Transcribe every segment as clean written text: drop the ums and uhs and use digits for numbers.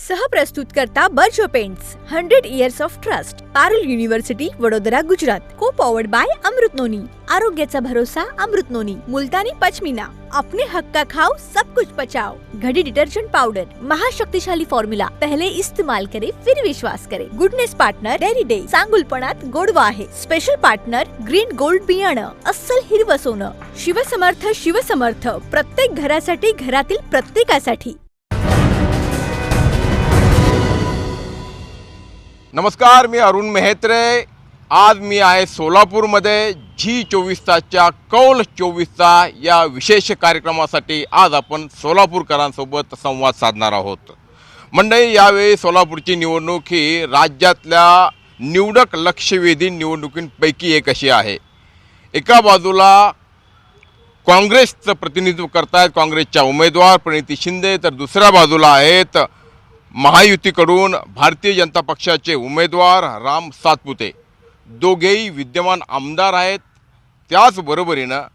सहप्रस्तुत करता Berger paints 100 years of trust, Parul university Vadodara Gujarat. Co powered bye अमृत नोनी, आरोग्याचा भरोसा अमृत नोनी, मुल्तानी पचमीना, अपने हक का खाओ सब कुछ पचाओ। घड़ी डिटर्जेंट पाउडर, महाशक्तिशाली फॉर्म्युला, पहले इस्तेमाल करे फिर विश्वास करे। गुडनेस पार्टनर डेरी डे, सांगुलपणात गोडवा आहे। स्पेशल पार्टनर ग्रीन गोल्ड बियाणं, अस्सल हिरवं सोनं। शिवसमर्थ, प्रत्येक घरासाठी, घरातील प्रत्येकासाठी। नमस्कार, मी अरुण मेहत्रे। आज मी आहे सोलापूरमध्ये G24 तासच्या कौल 24 या विशेष कार्यक्रमासाठी आज आपण सोलापूरकरांसोबत संवाद साधणार आहोत। मंडळी, यावेळी सोलापूरची निवडणूक ही राज्यातल्या निवडक लक्षवेधी निवडणुकींपैकी एक अशी आहे। एका बाजूला काँग्रेसचं प्रतिनिधित्व करतायत काँग्रेसच्या उमेदवार प्रणिती शिंदे, तर दुसऱ्या बाजूला आहेत महायुतीकडून भारतीय जनता पक्षाचे उमेदवार राम सातपुते। दोघेही विद्यमान आमदार आहेत। त्याचबरोबरीनं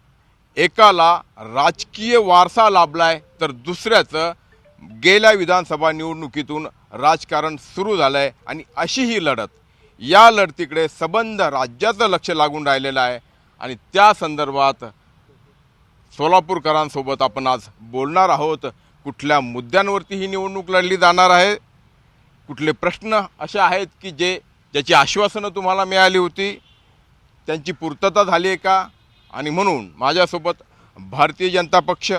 एकाला राजकीय वारसा लाभलाय, तर दुसऱ्याचं गेल्या विधानसभा निवडणुकीतून राजकारण सुरू झालंय आणि अशी ही लढत, या लढतीकडे सबंध राज्याचं लक्ष लागून राहिलेलं आहे आणि त्या संदर्भात सोलापूरकरांसोबत आपण आज बोलणार आहोत। कुठल्या मुद्द्यांवरती ही निवडणूक लढली जाणार आहे, कुठले प्रश्न असे आहेत की ज्याची आश्वासनं तुम्हाला मिळाली होती त्यांची पूर्तता झाली आहे का, आणि म्हणून माझ्यासोबत भारतीय जनता पक्ष,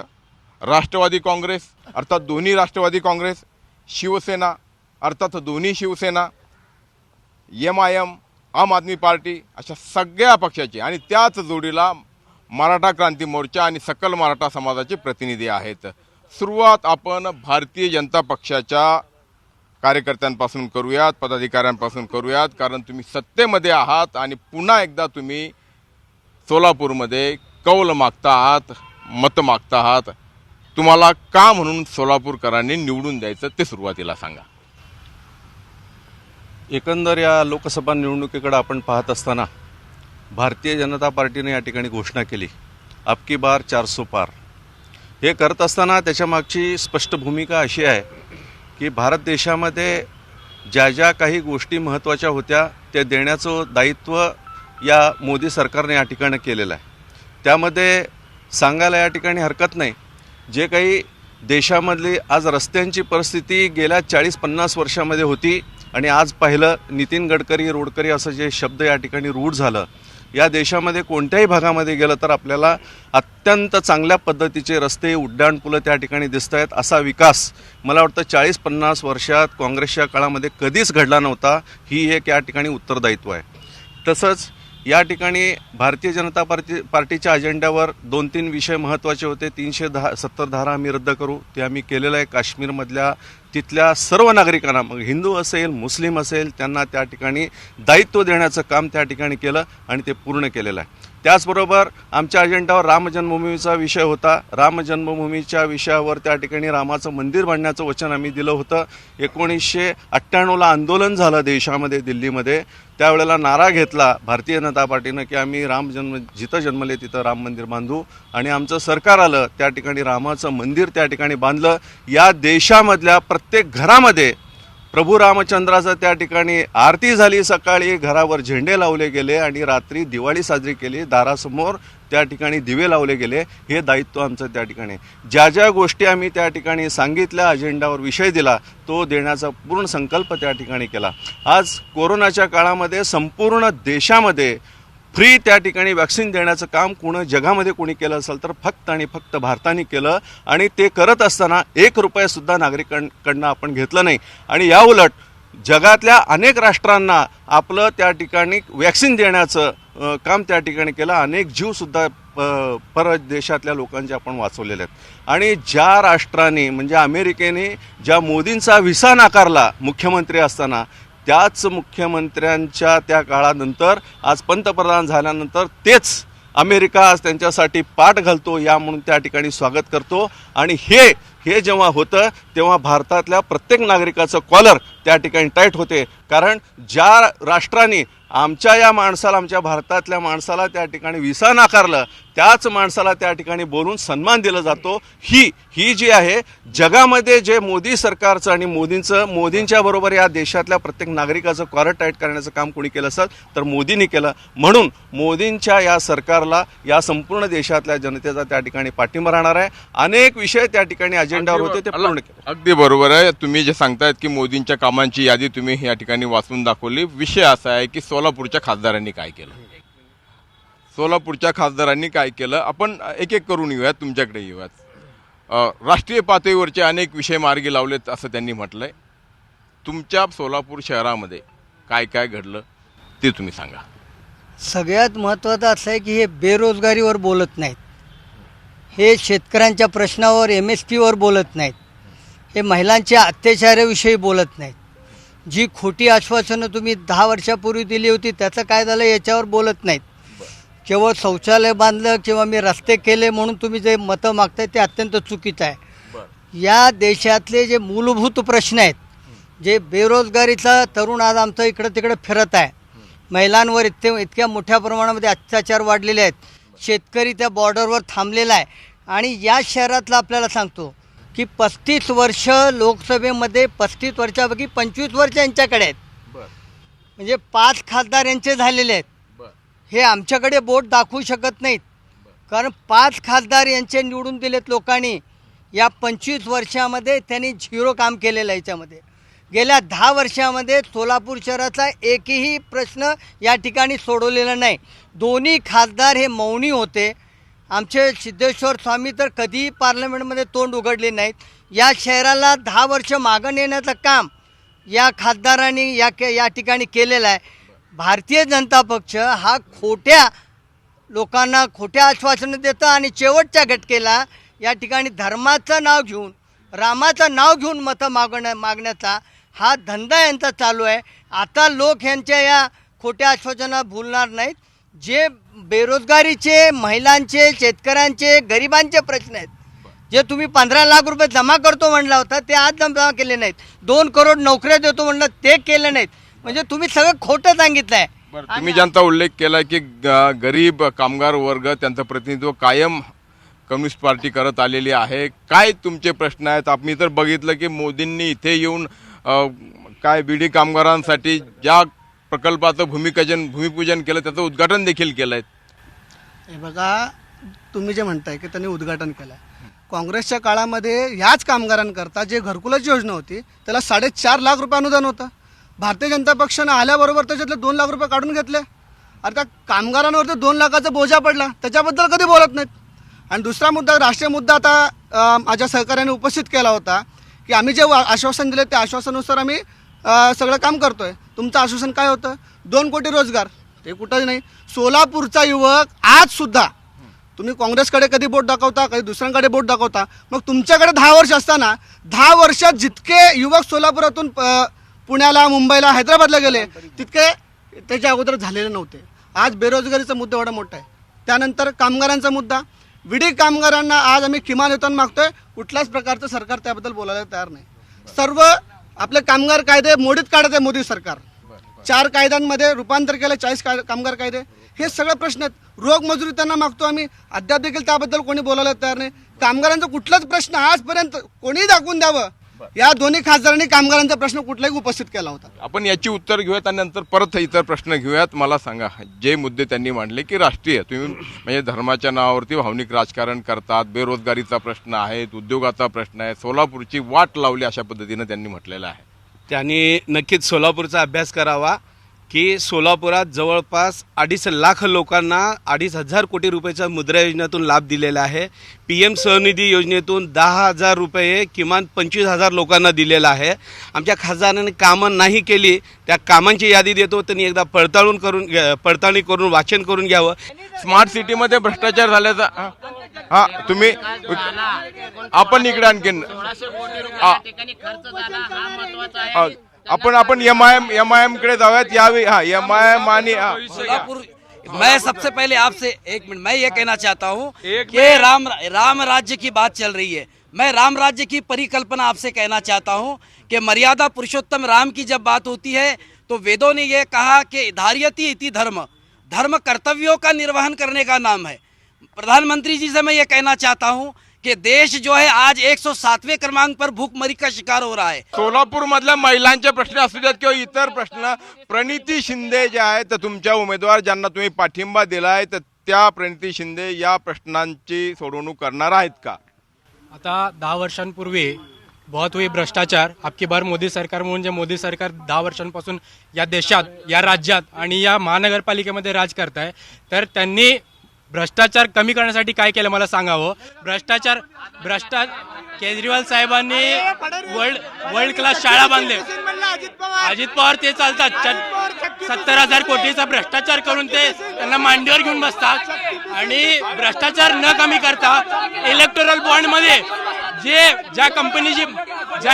राष्ट्रवादी काँग्रेस अर्थात दोन्ही राष्ट्रवादी काँग्रेस, शिवसेना अर्थात दोन्ही शिवसेना, MIM, आम आदमी पार्टी अशा सगळ्या पक्षाचे आणि त्याच जोडीला मराठा क्रांती मोर्चा आणि सकल मराठा समाजाचे प्रतिनिधी आहेत। सुरुवात आपण भारतीय जनता पक्षाच्या कार्यकर्त्यांपासून करूयात, पदाधिकाऱ्यांपासून करूयात, कारण तुम्ही सत्तेमध्ये आहात आणि पुन्हा एकदा तुम्ही सोलापूरमध्ये कौल मागता आहात, मत मागता आहात। तुम्हाला का म्हणून सोलापूरकरांनी निवडून द्यायचं ते सुरुवातीला सांगा। एकंदर या लोकसभा निवडणुकीकडे आपण पाहत असताना भारतीय जनता पार्टीने या ठिकाणी घोषणा केली, अब की बार 400 पार। हे करत असताना त्याच्या मागची स्पष्ट भूमिका अशी आहे की भारत देशामध्ये ज्या ज्या काही गोष्टी महत्त्वाच्या होत्या त्या देण्याचं दायित्व या मोदी सरकारने या ठिकाणी केलेलं आहे। त्यामध्ये सांगायला या ठिकाणी हरकत नाही, जे काही देशामधली आज रस्त्यांची परिस्थिती गेल्या 40-50 वर्षामध्ये होती आणि आज पाहिलं नितीन गडकरी रोडकरी असं जे शब्द या ठिकाणी रूढ झालं, या देशामध्ये कोणत्याही भागामध्ये गेलं तर आपल्याला अत्यंत चांगल्या पद्धतीचे रस्ते, उड्डाणपुलं त्या ठिकाणी दिसत आहेत। असा विकास मला वाटतं 40-50 वर्षात काँग्रेसच्या काळामध्ये कधीच घडला नव्हता। ही एक या ठिकाणी उत्तरदायित्व आहे। तसंच या ठिकाणी भारतीय जनता पार्टीच्या अजेंड्यावर 2-3 विषय महत्त्वाचे होते। 370 धारा आम्ही रद्द करू, ते आम्ही केलेलं आहे। काश्मीरमधल्या तिथल्या सर्व नागरिकांना, मग हिंदू असेल मुस्लिम असेल, त्यांना त्या ठिकाणी दायित्व देण्याचं काम त्या ठिकाणी केलं आणि ते पूर्ण केलेलं आहे। त्याचबरोबर आमच्या अजेंड्यावर राम जन्मभूमीचा विषय होता। राम जन्मभूमीच्या विषयावर त्या ठिकाणी रामाचं मंदिर बांधण्याचं वचन आम्ही दिलं होतं। 1998ला आंदोलन झालं देशामध्ये, दिल्लीमध्ये, त्यावेळेला नारा घेतला भारतीय जनता पार्टीनं की आम्ही जिथं जन्मले तिथं राम मंदिर बांधू, आणि आमचं सरकार आलं, त्या ठिकाणी रामाचं मंदिर त्या ठिकाणी बांधलं। या देशामधल्या प्रत्येक घरामध्ये प्रभू रामचंद्राचं त्या ठिकाणी आरती झाली, सकाळी घरावर झेंडे लावले गेले आणि रात्री दिवाळी साजरी केली, दारासमोर त्या ठिकाणी दिवे लावले गेले। हे दायित्व आमचं त्या ठिकाणी, ज्या ज्या गोष्टी आम्ही त्या ठिकाणी सांगितल्या, अजेंडावर विषय दिला, तो देण्याचा पूर्ण संकल्प त्या ठिकाणी केला। आज कोरोनाच्या काळामध्ये संपूर्ण देशामध्ये फ्री त्या ठिकाणी वॅक्सिन देण्याचं काम जगामध्ये कोणी केलं असेल तर फक्त आणि फक्त भारताने केलं, आणि ते करत असताना 1 रुपयासुद्धा नागरिकांकडनं आपण घेतलं नाही। आणि याउलट जगातल्या अनेक राष्ट्रांना आपलं त्या ठिकाणी वॅक्सिन देण्याचं काम त्या ठिकाणी केलं। अनेक जीवसुद्धा परदेशातल्या लोकांचे आपण वाचवलेले आहेत। आणि ज्या राष्ट्राने म्हणजे अमेरिकेने ज्या मोदींचा व्हिसा नाकारला मुख्यमंत्री असताना, त्याच मुख्यमंत्र्यांच्या त्या काळानंतर आज पंतप्रधान झाल्यानंतर तेच अमेरिका आज त्यांच्यासाठी पाठ घालतो, या म्हणून त्या ठिकाणी स्वागत करतो। आणि हे हे जेव्हा होतं तेव्हा भारतातल्या प्रत्येक नागरिकाचं कॉलर त्या ठिकाणी टाईट होते, कारण ज्या राष्ट्राने आमच्या या माणसाला, आमच्या भारतातल्या माणसाला त्या ठिकाणी व्हिसा नाकारलं, त्याच माणसाला त्या ठिकाणी बोलून सन्मान दिला जातो. ही जी आहे जगामध्ये जे मोदी सरकारचं आणि मोदींच्या बरोबर या देशातल्या प्रत्येक नागरिकाचं कॉलर टाईट करण्याचं काम कोणी केलं असेल तर मोदींनी केलं. म्हणून मोदींच्या या सरकारला या संपूर्ण देशातल्या जनतेचा त्या ठिकाणी पाठिंबा राहणार आहे. अनेक विषय त्या ठिकाणी अजेंडावर होते ते पूर्ण केले. अगदी बरोबर आहे. तुम्ही जे सांगतायत की मोदींच्या कामांची यादी तुम्ही या ठिकाणी वाचून दाखवली. विषय असा आहे की सोलापूरच्या खासदारांनी काय केलं, सोलापूरच्या खासदारांनी काय केलं, आपण एक एक करून येऊयात, तुमच्याकडे येऊयात. राष्ट्रीय पातळीवरचे अनेक विषय मार्गी लावलेत असं त्यांनी म्हटलंय. तुमच्या सोलापूर शहरामध्ये काय काय घडलं ते तुम्ही सांगा. सगळ्यात महत्त्वाचं असं आहे की हे बेरोजगारीवर बोलत नाहीत, हे शेतकऱ्यांच्या प्रश्नावर MSPवर बोलत नाहीत, हे महिलांच्या अत्याचाराविषयी बोलत नाहीत. जी खोटी आश्वासनं तुम्ही 10 वर्षापूर्वी दिली होती त्याचं काय झालं याच्यावर बोलत नाहीत. केवळ शौचालय बांधलं किंवा मी रस्ते केले म्हणून तुम्ही जे मतं मागताय ते अत्यंत चुकीचं आहे. या देशातले जे मूलभूत प्रश्न आहेत, जे बेरोजगारीचा तरुण आज आमचं इकडं तिकडं फिरत आहे, महिलांवर इतक्या मोठ्या प्रमाणामध्ये अत्याचार वाढलेले आहेत, शेतकरी त्या बॉर्डरवर थांबलेला आहे. आणि या शहरातलं आपल्याला सांगतो की 35 वर्ष लोकसभेमध्ये 35 वर्षापैकी 25 वर्ष यांच्याकडे आहेत. म्हणजे 5 खासदार यांचे झालेले आहेत. हे आमच्याकडे बोट दाखवू शकत नाहीत, कारण 5 खासदार यांचे निवडून दिलेत लोकांनी. या 25 वर्षामध्ये त्यांनी 0 काम केलेलं आहे. याच्यामध्ये गेल्या 10 वर्षामध्ये सोलापूर शहराचा एकही प्रश्न या ठिकाणी सोडवलेला नाही. दोन्ही खासदार हे मौनी होते. आमचे सिद्धेश्वर स्वामी तर कधीही पार्लमेंटमध्ये तोंड उघडले नाहीत. या शहराला 10 वर्ष मागं नेण्याचं काम या खासदारांनी या ठिकाणी केलेलं आहे. भारतीय जनता पक्ष हा खोट्या लोकांना खोट्या आश्वासनं देतं आणि शेवटच्या घटकेला या ठिकाणी धर्माचं नाव घेऊन, रामाचं नाव घेऊन मतं मागण्याचा हा धंदा यांचा चालू आहे. आता लोक यांच्या या खोट्या आश्वासना भुलणार नाहीत. जे बेरोजगारीचे, महिलांचे, शेतकऱ्यांचे, गरिबांचे प्रश्न आहेत, जे तुम्ही 15 लाख रुपये जमा करतो म्हणला होता ते आज जमा केले नाहीत. 2 करोड नोकऱ्या देतो म्हणलं ते केले नाहीत. म्हणजे तुम्ही सगळं खोटं सांगितलं आहे. तुम्ही ज्यांचा उल्लेख केला की गरीब कामगार वर्ग त्यांचं प्रतिनिधित्व कायम कम्युनिस्ट पार्टी करत आलेली आहे. काय तुमचे प्रश्न आहेत? आम्ही तर बघितलं की मोदींनी इथे येऊन काय बीडी कामगारांसाठी ज्या प्रकल्पाचं भूमिपूजन केलं त्याचं उद्घाटन देखील केलंय. हे बघा, तुम्ही जे म्हणताय की त्यांनी उद्घाटन केलं, काँग्रेसच्या काळामध्ये ह्याच कामगारांकरता जे घरकुलाची योजना होती त्याला 4.5 लाख रुपये अनुदान होतं. भारतीय जनता पक्षानं आल्याबरोबर त्याच्यातले 2 लाख रुपये काढून घेतले. आता कामगारांवरती 2 लाखाचा बोजा पडला, त्याच्याबद्दल कधी बोलत नाहीत. आणि दुसरा मुद्दा, राष्ट्रीय मुद्दा आता माझ्या सहकार्याने उपस्थित केला होता की आम्ही जे आश्वासन दिले त्या आश्वासनानुसार आम्ही सगळं काम करतोय. तुमचं आश्वासन काय होतं? 2 कोटी रोजगार, ते कुठंच नाही. सोलापूरचा युवक आजसुद्धा तुम्ही काँग्रेसकडे कधी बोट दाखवता, कधी दुसऱ्यांकडे बोट दाखवता. मग तुमच्याकडे 10 वर्ष असताना 10 वर्षात जितके युवक सोलापुरातून पुण्याला, मुंबईला, हैदराबादला गेले तितके त्याच्या अगोदर झालेले नव्हते. आज बेरोजगारीचा मुद्दा एवढा मोठा आहे. त्यानंतर कामगारांचा मुद्दा, विडी कामगारांना आज आम्ही किमान वेतन मागतोय. कुठल्याच प्रकारचं सरकार त्याबद्दल बोलायला तयार नाही. सर्व आपले कामगार कायदे मोडीत काढत आहे मोदी सरकार. 4 कायद्यांमध्ये रूपांतर केलं, 40 कामगार कायदे. हे सगळे प्रश्न आहेत. रोग मजुरी त्यांना मागतो आम्ही, अद्याप देखील त्याबद्दल कोणी बोलायला तयार नाही. कामगारांचा कुठलाच प्रश्न आजपर्यंत कोणी दाखवून द्यावं, या दोन्ही खासदारांनी कामगारांचा प्रश्न कुठलाही उपस्थित केला होता. आपण याची उत्तर घेऊयात आणि नंतर परत इतर प्रश्न घेऊयात. मला सांगा, जे मुद्दे त्यांनी मांडले की राष्ट्रीय, तुम्ही म्हणजे धर्माच्या नावावरती भावनिक राजकारण करतात, बेरोजगारीचा प्रश्न आहे, उद्योगाचा प्रश्न आहे, सोलापूरची वाट लावली अशा पद्धतीनं त्यांनी म्हटलेलं आहे. त्यांनी नक्कीच सोलापूरचा अभ्यास करावा की सोलापुरात जवळपास 2.5 लाख लोकांना 2,500 कोटी रुपयाच्या मुद्रा योजनेतून लाभ दिलेला आहे. PM स्वनिधी योजनेतून 10,000 रुपये किमान 25,000 लोकांना दिलेला आहे. आमच्या खासदारांनी कामं नाही केली, त्या कामांची यादी देतो, त्यांनी एकदा पडताळणी करून वाचन करून घ्यावं. स्मार्ट सिटीमध्ये भ्रष्टाचार झाल्याचा तुम्ही आपण इकडे आणखीन आपण MIM कडे जाऊयात यावेळी. MIM आणि सोलापुर, मैं सबसे पहले आपसे 1 मिनट मैं ये कहना चाहता हूँ कि राम राज्य की बात चल रही है. मैं राम राज्य की परिकल्पना आपसे कहना चाहता हूँ कि मर्यादा पुरुषोत्तम राम की जब बात होती है तो वेदों ने यह कहा कि धार्यति इति धर्म, धर्म कर्तव्यों का निर्वहन करने का नाम है। प्रधानमंत्री जी से मैं ये कहना चाहता हूँ कि देश जो है आज 107वें क्रमांक पर भूखमरी का शिकार हो रहा है। सोलापूर मधल्या महिलांचे प्रश्न असू द्यात किंवा इतर प्रश्न, प्रणिती शिंदे ज्या आहेत तर तुमच्या उमेदवार ज्यांना तुम्ही पाठिंबा दिलाय तर त्या प्रणिती शिंदे या प्रश्नांची सोडवणूक करणार आहेत का? आता 10 वर्षांपूर्वी बहुत हुई भ्रष्टाचार, आपकी बार मोदी सरकार म्हणजे मोदी सरकार 10 वर्षांपासून या देशात, या राज्यात आणि या महानगरपालिकेमध्ये राज करत आहे, तर त्यांनी भ्रष्टाचार कमी करण्यासाठी काय केलं मला सांगावं. भ्रष्टाचार केजरीवाल साहेबांनी वर्ल्ड क्लास शाळा बांधले. अजित पवार ते चालतात 70,000 कोटीचा भ्रष्टाचार करून ते त्यांना मांडीवर घेऊन बसतात आणि भ्रष्टाचार न कमी करता इलेक्टोरल बॉन्ड मध्ये ज्या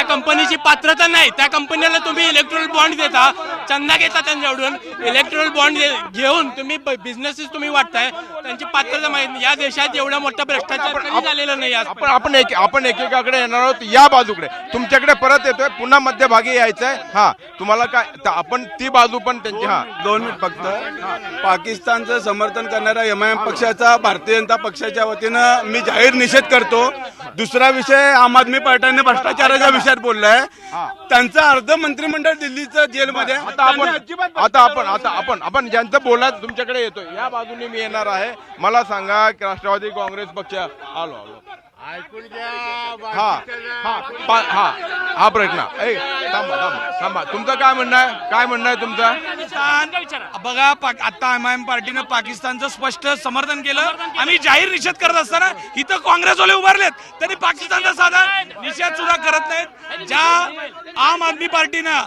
कंपनीची पात्रता नाही त्या कंपनीला तुम्ही इलेक्ट्रॉल बॉन्ड देता, चंदा घेता त्यांच्याकडून. इलेक्ट्रॉल बॉन्ड घेऊन तुम्ही बिझनेसेस तुम्ही वाटताय, त्यांची पात्रता माहित नाही. या देशात एवढा मोठा भ्रष्टाचार कधी झालेला नाही. आपण एकेकाकडे येणार आहोत, या बाजूकडे तुमच्याकडे परत येतोय, पुन्हा मध्यभागी यायचंय. हा, तुम्हाला काय आपण ती बाजू पण त्यांची. हा 2 मिनिट फक्त. पाकिस्तानचं समर्थन करणाऱ्या MIM पक्षाचा भारतीय जनता पक्षाच्या वतीनं मी जाहीर निषेध करतो. दुसरा विषय, आम आदमी पार्टीने भ्रष्टाचाराच्या विषयात बोललाय. त्यांचं अर्ध मंत्रिमंडळ दिल्लीचं जेलमध्ये. आपण ज्यांचं बोलायचं तुमच्याकडे येतोय, या बाजूने मी येणार आहे. मला सांगा की राष्ट्रवादी काँग्रेस पक्ष आलो ऐकून घ्या. हा प्रश्न थांबा. तुमचं काय म्हणणं आहे? तुमचं बघा, आता MIM पार्टीनं पाकिस्तानचं स्पष्ट समर्थन केलं. आम्ही जाहीर निषेध करत असताना इथं काँग्रेसवाले उभारलेत, त्यांनी पाकिस्तानचा साधा निषेध सुद्धा करत नाहीत. ज्या आम आदमी पार्टीनं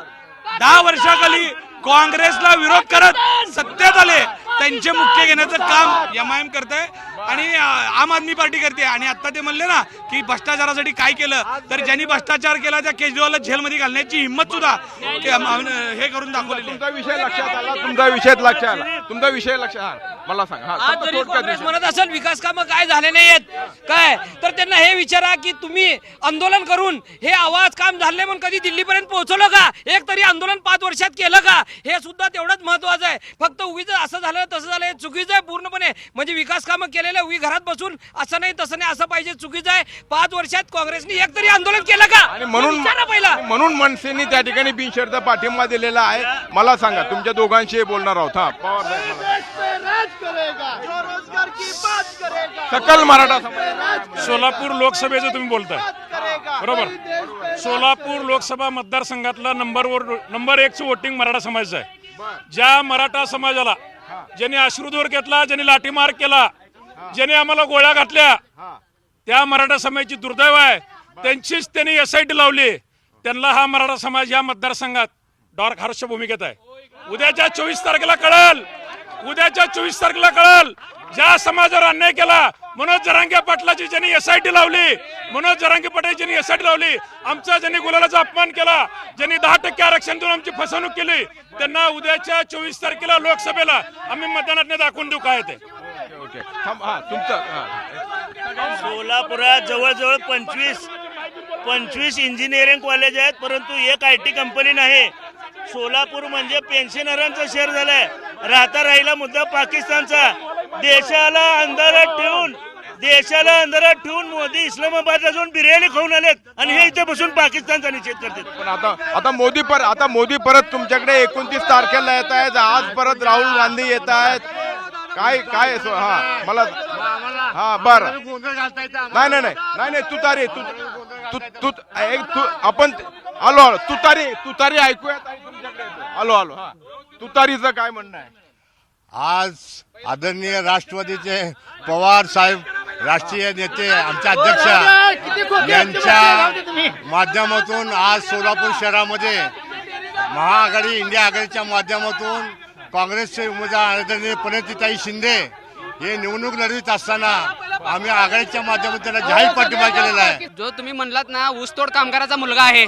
10 वर्षाखाली काँग्रेसला विरोध करत सत्तेत आले, त्यांचे मुख्य घेण्याचं काम MIM करते आणि आम आदमी पार्टी करते. आणि आता ते म्हणले ना की भ्रष्टाचारासाठी काय केलं, तर ज्यांनी भ्रष्टाचार केला त्या केजरीवालला जेलमध्ये घालण्याची हिंमत सुद्धा हे करून दाखवलेली. तुमचा विषय लक्षात आला. मला सांगा. आज जरी काँग्रेस म्हणत असेल विकास कामं काय झाले नाहीत काय, तर त्यांना हे विचारा की तुम्ही आंदोलन करून हे आवाज काम झाले म्हणून कधी दिल्लीपर्यंत पोहोचवलं का? एक तरी आंदोलन 5 वर्षात केलं का? हे सुद्धा तेवढंच महत्वाचं आहे. फक्त उगीच असं झालं तसं झालं हे चुकीचं आहे पूर्णपणे. म्हणजे विकास कामं केलेलं उगी घरात बसून असं नाही तसं नाही असं पाहिजे, चुकीचं आहे. 5 वर्षात काँग्रेसने एक तरी आंदोलन केलं का? आणि म्हणून मनसेनी त्या ठिकाणी बिनशर्त पाठिंबा दिलेला आहे. मला सांगा, तुमच्या दोघांशी बोलणार आहोत. हा, पवार सकल मराठा समाज. सोलापूर लोकसभेचं तुम्ही बोलताय बरोबर. सोलापूर लोकसभा मतदारसंघातला नंबर 1 वोटिंग मराठा समाजाचं आहे. ज्या मराठा समाजाला ज्यांनी अश्रुधूर घेतला, ज्यांनी लाठीमार केला, ज्यांनी आम्हाला गोळ्या घातल्या, त्या मराठा समाजाची दुर्दैव आहे. त्यांचीच त्यांनी SIT लावली. त्यांना हा मराठा समाज या मतदारसंघात डार्क हॉर्सच्या भूमिकेत आहे. उद्याच्या 24 तारखेला कळल ज्या समाजावर अन्याय केला. मनोज जरांगे पाटलाची ज्यांनी SIT लावली, मनोज जरांगे पाटील ज्यांनी SIT लावली, आमचा ज्यांनी गुलालाचा अपमान केला, ज्यांनी 10% आरक्षण देऊन आमची फसवणूक केली, त्यांना उद्याच्या 24 तारखेला लोकसभेला आम्ही मतदानात दाखवून देऊ काय ते. सोलापुरात जवळजवळ 25 इंजिनिअरिंग कॉलेज आहेत, परंतु एक IT कंपनी नाही. सोलापूर म्हणजे पेन्शनरांचं शहर झालंय. राहिला मुद्दा पाकिस्तानचा. देशाला अंधारात ठेवून मोदी इस्लामाबादला जाऊन बिर्याणी खाऊन आलेत आणि हे इथे बसून पाकिस्तानचा निषेध करतात. पण आता मोदी परत तुमच्याकडे 29 तारखेला येत आहेत. आज परत राहुल गांधी येत आहेत. काय मला बरं. नाही तुतारी आपण आलो तुतारी ऐकूया. आलो तुतारीचं काय म्हणणं आहे? आज आदरणीय राष्ट्रवादीचे पवार साहेब, राष्ट्रीय नेते, आमचे अध्यक्ष यांच्या माध्यमातून आज सोलापूर शहरामध्ये महाआघाडी, इंडिया आघाडीच्या माध्यमातून काँग्रेसचे उमेदवार आदरणीय प्रणितीताई शिंदे हे निवडणूक लढवित असताना आम्ही आघाडीच्या माध्यमातून त्यांना जाहीर पाठिंबा केलेला आहे. जो तुम्ही म्हणलात ना ऊसतोड कामगाराचा मुलगा आहे,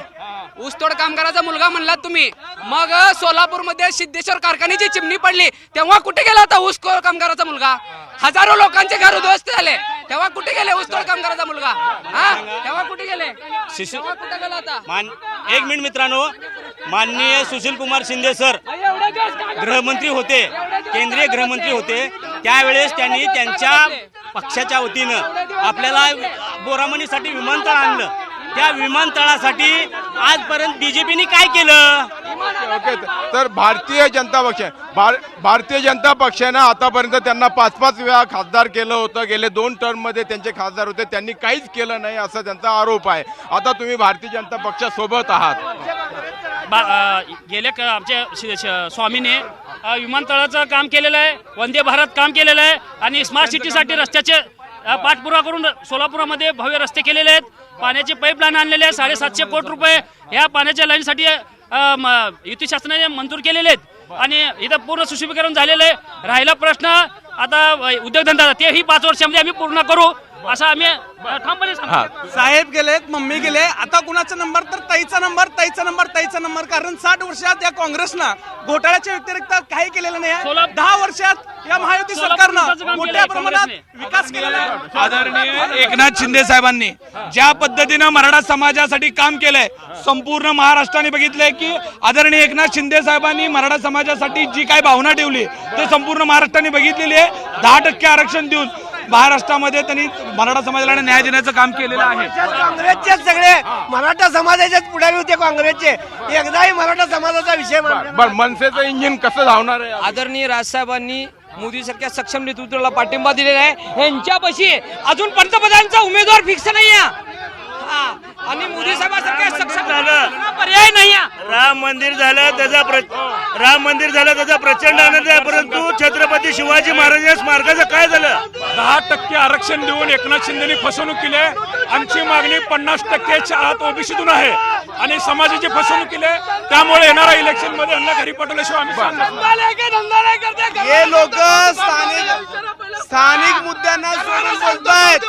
ऊसतोड कामगाराचा मुलगा म्हणलात तुम्ही, मग सोलापूरमध्ये सिद्धेश्वर कारखान्याची चिमणी पडली तेव्हा कुठे गेला होता ऊसतोड कामगाराचा मुलगा? हजारो लोकांचे घर उद्ध्वस्त झाले, तेव्हा कुठे गेले ऊसतोड कामगाराचा मुलगा? हा, तेव्हा कुठे गेले? तेव्हा कुठे गेला होता? एक मिनिट मित्रांनो, माननीय सुशील कुमार शिंदे सर गृहमंत्री होते, केंद्रीय गृहमंत्री होते, त्यावेळेस त्यांनी त्यांच्या पक्षाच्या वतीनं आपल्याला बोरामणीसाठी विमानतळ आणलं. त्या विमानतळासाठी आजपर्यंत बीजेपीने काय केलं? ओके, तर भारतीय जनता पक्षानं आतापर्यंत त्यांना 5-5 वेळा खासदार केलं होतं. गेले 2 टर्ममध्ये त्यांचे खासदार होते, त्यांनी काहीच केलं नाही असा त्यांचा आरोप आहे. आता तुम्ही भारतीय जनता पक्षासोबत आहात. गेले आमचे स्वामीने विमानतळाचं काम केलेलं आहे, वंदे भारत काम केलेलं आहे आणि स्मार्ट सिटीसाठी रस्त्याचे पाठपुरावा करून सोलापुरामध्ये भव्य रस्ते केलेले आहेत. पाण्याचे पाईपलाईन आणलेले आहेत. 750 कोटी रुपये ह्या पाण्याच्या लाईनसाठी युती शासनाने मंजूर केलेले आहेत आणि इथं पूर्ण सुशोभीकरण झालेलं आहे. राहिला प्रश्न आता उद्योगधंदा, तेही 5 वर्षामध्ये आम्ही पूर्ण करू असं आम्ही ठामपणे सांगतो. साहेब गेलेत, मम्मी गेले, आता कुणाचा नंबर? तर ताईचा नंबर. कारण 60 वर्षात या काँग्रेसनं घोटाळ्याच्या व्यतिरिक्त काही केलेलं नाही. 10 वर्षात या महायुती सरकारनं मोठ्या प्रमाणात विकास केलेला आहे. आदरणीय एकनाथ शिंदे साहेबांनी ज्या पद्धतीनं मराठा समाजासाठी काम केलंय, संपूर्ण महाराष्ट्राने बघितलंय की आदरणीय एकनाथ शिंदे साहेबांनी मराठा समाजासाठी जी काही भावना ठेवली ते संपूर्ण महाराष्ट्राने बघितलेली आहे. 10% आरक्षण देऊन महाराष्ट्रामध्ये त्यांनी मराठा समाजाला न्याय देण्याचं काम केलेलं आहे. काँग्रेसचे सगळे मराठा समाजाचेच पुढारी होते काँग्रेसचे, एकदाही मराठा समाजाचा विषय बरं, मनसेचं इंजिन कसं धावणार आहे? आदरणीय राजसाहेबांनी मोदी सरकार सक्षम नेतृत्वाला पाठिंबा दिलेला आहे. यांच्यापाशी अजून पंतप्रधानांचा उमेदवार फिक्स नाही आहे आणि मोदी साहेबांसारख्या सक्षम पर्याय नाही आहे. राम मंदिर झालं त्याचा प्रचंड आनंद आहे, परंतु छत्रपती शिवाजी महाराजांच्या स्मारकाचं काय झालं? 10% आरक्षण देऊन एकनाथ शिंदेनी फसवणूक केली आहे. आमची मागणी 50%च्या आत ओबीसीतून आहे आणि समाजाची फसवणूक केली आहे. त्यामुळे येणाऱ्या इलेक्शन मध्ये यांना घरी पाठवल्याशिवाय आम्ही हे लोक स्थानिक मुद्द्यांना सोडून बोलतायत.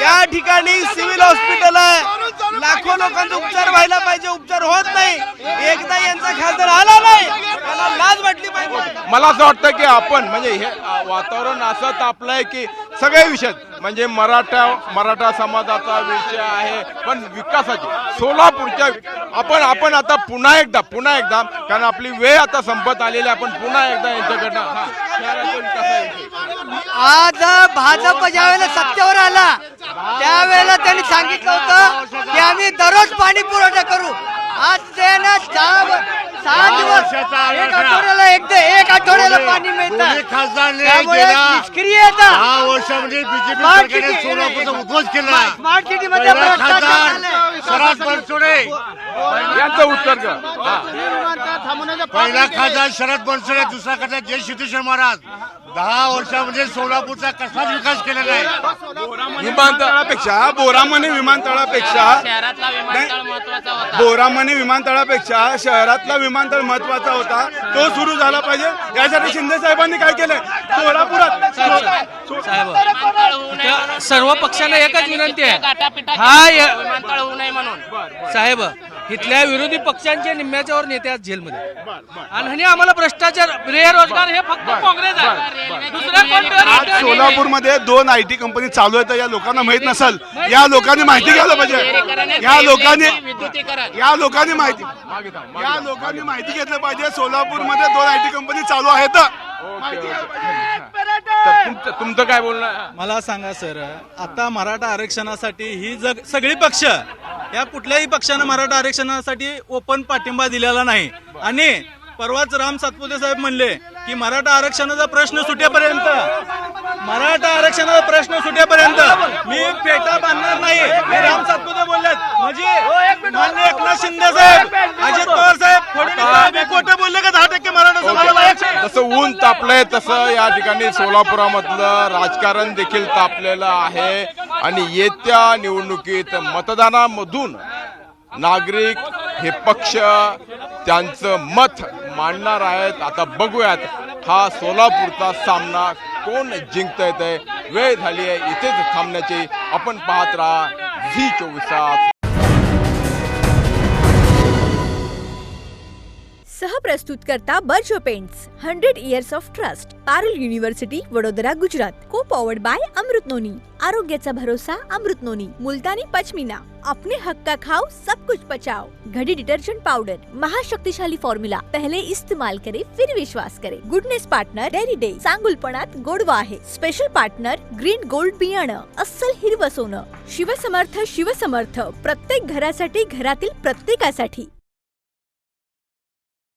या ठिकाणी सिव्हिल हॉस्पिटल आहे, लाखो लोकांचा उपचार व्हायला पाहिजे, उपचार होत नाही. एकदा यांचा खासदार आला नाही, त्याला लाज वाटली पाहिजे. मला असं वाटतं की आपण म्हणजे हे वातावरण असं तापलंय की सगळे विषय म्हणजे मराठा समाजाचा विषय आहे, पण विकासाची सोलापूरच्या आपण आता पुन्हा एकदा कारण आपली वेळ आता संपत आलेली आहे. आपण पुन्हा एकदा यांच्याकडनं शहरातून कसा आज भाजप ज्यावेळेला सत्तेवर आला त्यावेळेला त्यांनी सांगितलं होतं की आम्ही दररोज पाणी पुरवठा करू. आज ते ना 6 दिवस एक आठवड्याला पाणी मिळतं. त्यामुळे निष्क्रियता 10 वर्षामध्ये बीजेपी सरकारने सोलापूरचा उद्ध्वस्त केला. स्मार्ट सिटी मध्ये भ्रष्टाचार झालाय. शरद बनसोडे यांचं उत्तर का? पहिला खासदार शरद बनसोडे, दुसरा खासदार जय सिद्धेश्वर महाराज. 10 वर्षामध्ये सोलापूरचा कसाच विकास केलेला आहे. विमानतळापेक्षा बोरामणी विमानतळापेक्षा शहरातला विमानतळ महत्वाचा होता, तो सुरू झाला पाहिजे. यासाठी शिंदे साहेबांनी काय केलंय सोलापुरात? सर्व पक्षांना एकच विनंती आहे, हा विमानतळ होऊ नये म्हणून. साहेब, इथल्या विरोधी पक्षांच्या निम्म्याच्या वर नेते आज जेलमध्ये आणि आम्हाला भ्रष्टाचार, बेरोजगार हे फक्त काँग्रेस आहे. आज सोलापूरमध्ये 2 IT कंपनी चालू आहेत. या लोकांना माहित नसेल, या लोकांनी माहिती घ्यायला पाहिजे. या लोकांनी माहिती घेतलं पाहिजे. सोलापूरमध्ये 2 IT कंपनी चालू आहेत. तुमचं काय बोलणं? मला सांगा सर, आता मराठा आरक्षणासाठी ही सगळी पक्ष, या कुठल्याही पक्षानं मराठा आरक्षणासाठी ओपन पाठिंबा दिलेला नाही. आणि परवाच राम सातपुते साहेब म्हणले की मराठा आरक्षणाचा प्रश्न सुटेपर्यंत मी फेटा बांधणार नाही. हे राम सातपुते बोललेत. म्हणजे माननीय एकनाथ शिंदे साहेब, अजित पवार साहेब, फडणवीस साहेब हे खोटे बोलले का 10% मराठा समाजाला? जसं ऊन तापलंय तसं या ठिकाणी सोलापुरामधलं राजकारण देखील तापलेलं आहे आणि येत्या निवडणुकीत मतदानामधून नागरिक हे पक्ष त्यांचं मत मांडणार आहेत. आता बघूयात हा सोलापूरचा सामना कोण जिंकता येतंय. वेळ झाली आहे इथेच थांबण्याची. आपण पाहत राहा झी 24 तास. सहप्रस्तुत करता Berger paints 100 years of trust, Parul university Vadodara Gujarat. Co powered bye अमृत नोनी, आरोग्याचा भरोसा अमृत नोनी, मुल्तानी पश्मीना। अपने हक का खाओ, सब कुछ पचाओ। घड़ी डिटर्जेंट पाउडर, महाशक्तिशाली फॉर्म्युला, पहले इस्तेमाल करे फिर विश्वास करे। गुडनेस पार्टनर डेरी डे, सांगुलपणात गोडवा आहे। स्पेशल पार्टनर ग्रीन गोल्ड बियाणं, अस्सल हिरवं सोनं। शिवसमर्थ, शिवसमर्थ, प्रत्येक घरासाठी, घरातील प्रत्येकासाठी।